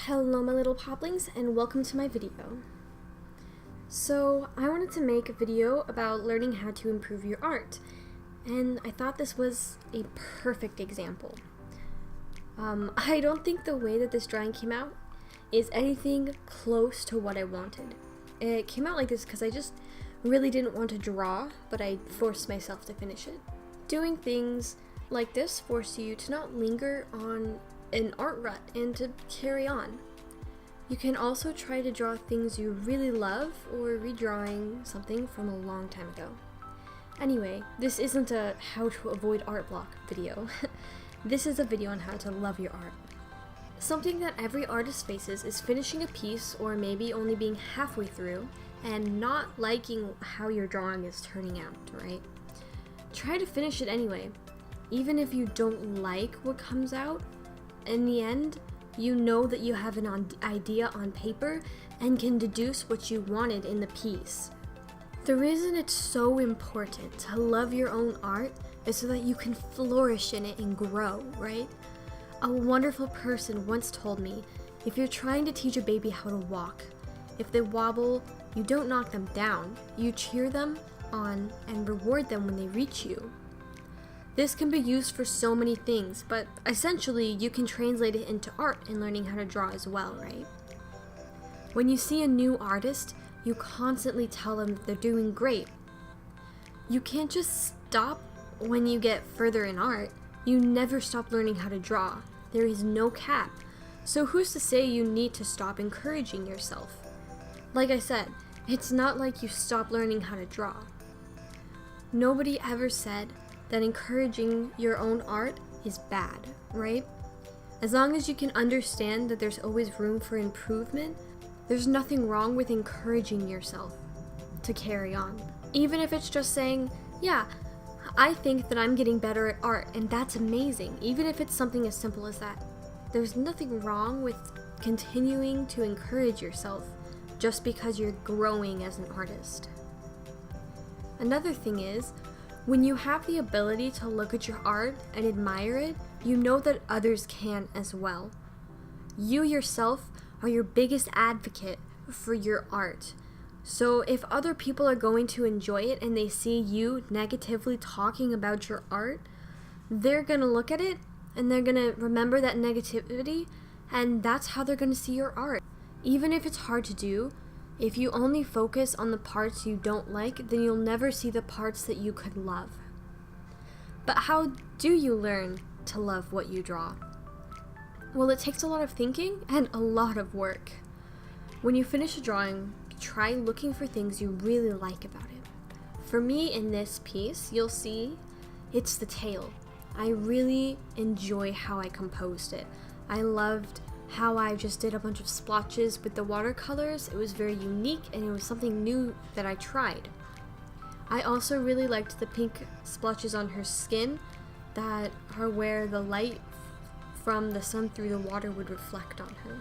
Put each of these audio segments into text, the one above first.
Hello my little poplings and welcome to my video. So I wanted to make a video about learning how to improve your art, and I thought this was a perfect example. I don't think the way that this drawing came out is anything close to what I wanted. It came out like this because I just really didn't want to draw, but I forced myself to finish it. Doing things like this force you to not linger on an art rut and to carry on. You can also try to draw things you really love or redrawing something from a long time ago. Anyway, this isn't a how to avoid art block video. This is a video on how to love your art. Something that every artist faces is finishing a piece or maybe only being halfway through and not liking how your drawing is turning out, right? Try to finish it anyway. Even if you don't like what comes out, in the end, you know that you have an idea on paper and can deduce what you wanted in the piece. The reason it's so important to love your own art is so that you can flourish in it and grow, right? A wonderful person once told me, if you're trying to teach a baby how to walk, if they wobble, you don't knock them down, you cheer them on and reward them when they reach you. This can be used for so many things, but essentially you can translate it into art and learning how to draw as well, right? When you see a new artist, you constantly tell them that they're doing great. You can't just stop when you get further in art. You never stop learning how to draw. There is no cap. So who's to say you need to stop encouraging yourself? Like I said, it's not like you stop learning how to draw. Nobody ever said that encouraging your own art is bad, right? As long as you can understand that there's always room for improvement, there's nothing wrong with encouraging yourself to carry on. Even if it's just saying, yeah, I think that I'm getting better at art, and that's amazing. Even if it's something as simple as that. There's nothing wrong with continuing to encourage yourself just because you're growing as an artist. Another thing is, when you have the ability to look at your art and admire it, you know that others can as well. You yourself are your biggest advocate for your art. So if other people are going to enjoy it and they see you negatively talking about your art, they're gonna look at it and they're gonna remember that negativity, and that's how they're gonna see your art. Even if it's hard to do, if you only focus on the parts you don't like, then you'll never see the parts that you could love. But how do you learn to love what you draw? Well, it takes a lot of thinking and a lot of work. When you finish a drawing, try looking for things you really like about it. For me, in this piece, you'll see it's the tail. I really enjoy how I composed it. I loved how I just did a bunch of splotches with the watercolors. It was very unique and it was something new that I tried. I also really liked the pink splotches on her skin that are where the light from the sun through the water would reflect on her.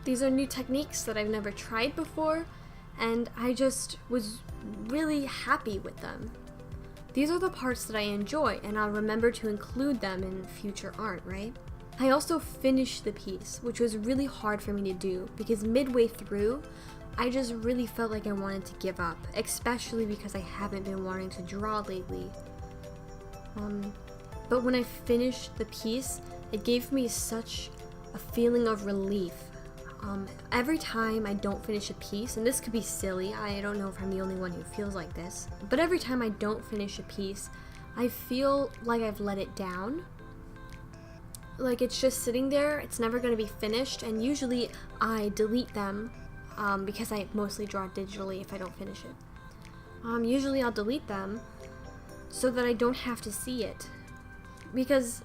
These are new techniques that I've never tried before, and I just was really happy with them. These are the parts that I enjoy, and I'll remember to include them in future art, right? I also finished the piece, which was really hard for me to do because midway through, I just really felt like I wanted to give up, especially because I haven't been wanting to draw lately. But when I finished the piece, it gave me such a feeling of relief. Every time I don't finish a piece, and this could be silly, I don't know if I'm the only one who feels like this, but every time I don't finish a piece, I feel like I've let it down. Like it's just sitting there, it's never going to be finished, and usually I delete them because I mostly draw digitally if I don't finish it. Usually I'll delete them so that I don't have to see it, because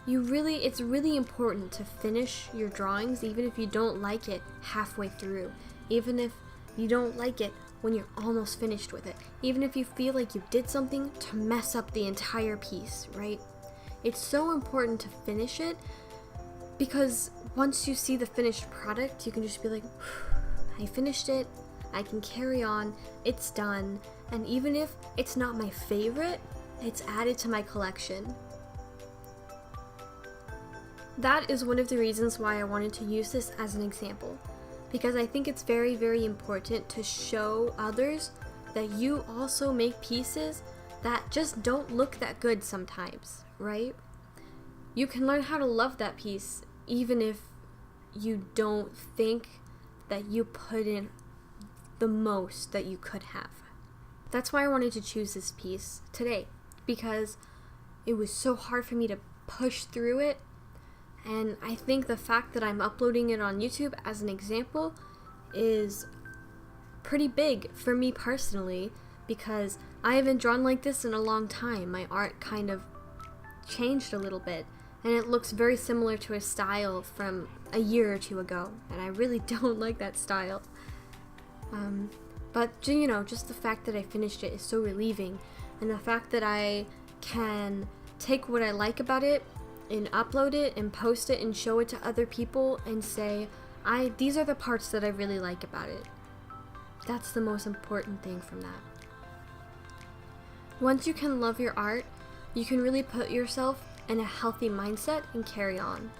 it's really important to finish your drawings even if you don't like it halfway through, even if you don't like it when you're almost finished with it, even if you feel like you did something to mess up the entire piece, right? It's so important to finish it because once you see the finished product, you can just be like, I finished it, I can carry on, it's done, and even if it's not my favorite, it's added to my collection. That is one of the reasons why I wanted to use this as an example, because I think it's very, very important to show others that you also make pieces that just don't look that good sometimes, right? You can learn how to love that piece even if you don't think that you put in the most that you could have. That's why I wanted to choose this piece today, because it was so hard for me to push through it. And I think the fact that I'm uploading it on YouTube as an example is pretty big for me personally, because I haven't drawn like this in a long time. My art kind of changed a little bit, and it looks very similar to a style from a year or two ago, and I really don't like that style. But you know, just the fact that I finished it is so relieving, and the fact that I can take what I like about it and upload it and post it and show it to other people and say, these are the parts that I really like about it. That's the most important thing from that. Once you can love your art, you can really put yourself in a healthy mindset and carry on.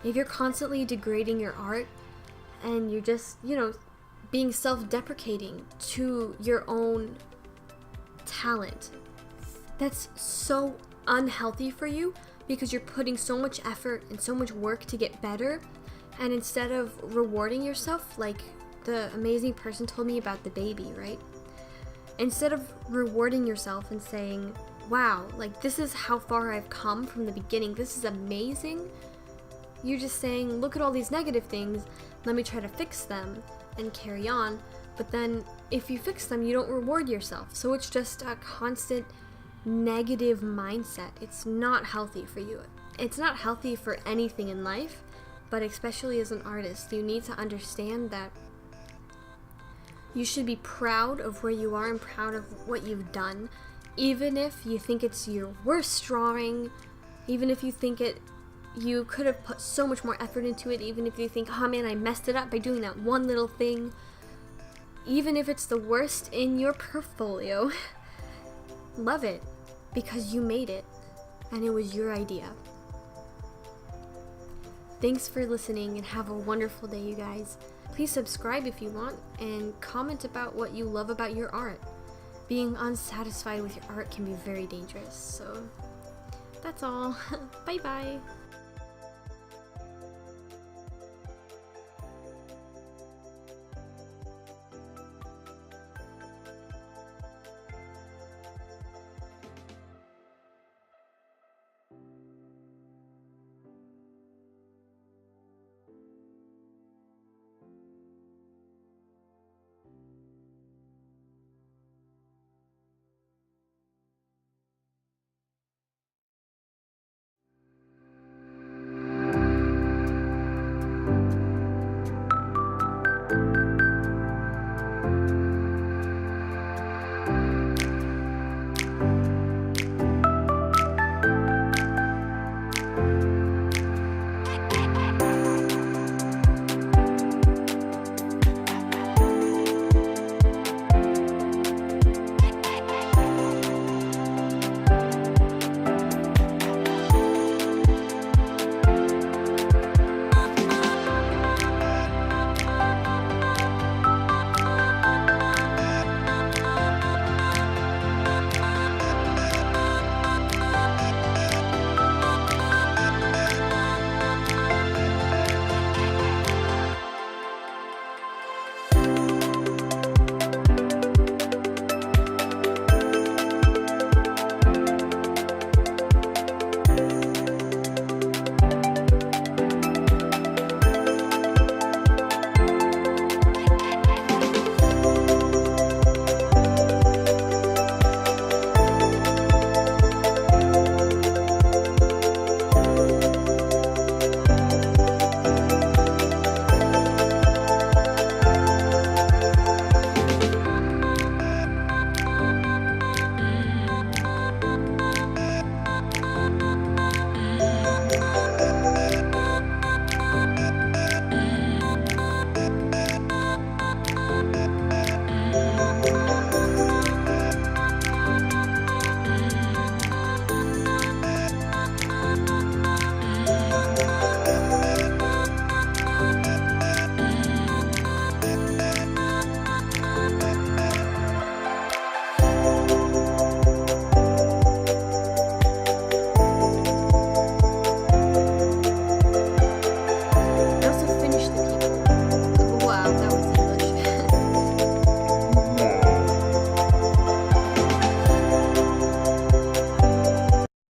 If you're constantly degrading your art and you're just, being self-deprecating to your own talent, that's so unhealthy for you, because you're putting so much effort and so much work to get better, and instead of rewarding yourself, like the amazing person told me about the baby, right? Instead of rewarding yourself and saying, wow, like this is how far I've come from the beginning, this is amazing, you're just saying, look at all these negative things, let me try to fix them and carry on. But then if you fix them, you don't reward yourself, so it's just a constant negative mindset. It's not healthy for you. It's not healthy for anything in life, but especially as an artist, you need to understand that you should be proud of where you are and proud of what you've done, even if you think it's your worst drawing, even if you think you could have put so much more effort into it, even if you think, oh man, I messed it up by doing that one little thing, even if it's the worst in your portfolio, love it, because you made it, and it was your idea. Thanks for listening, and have a wonderful day, you guys. Please subscribe if you want, and comment about what you love about your art. Being unsatisfied with your art can be very dangerous, so that's all. Bye bye.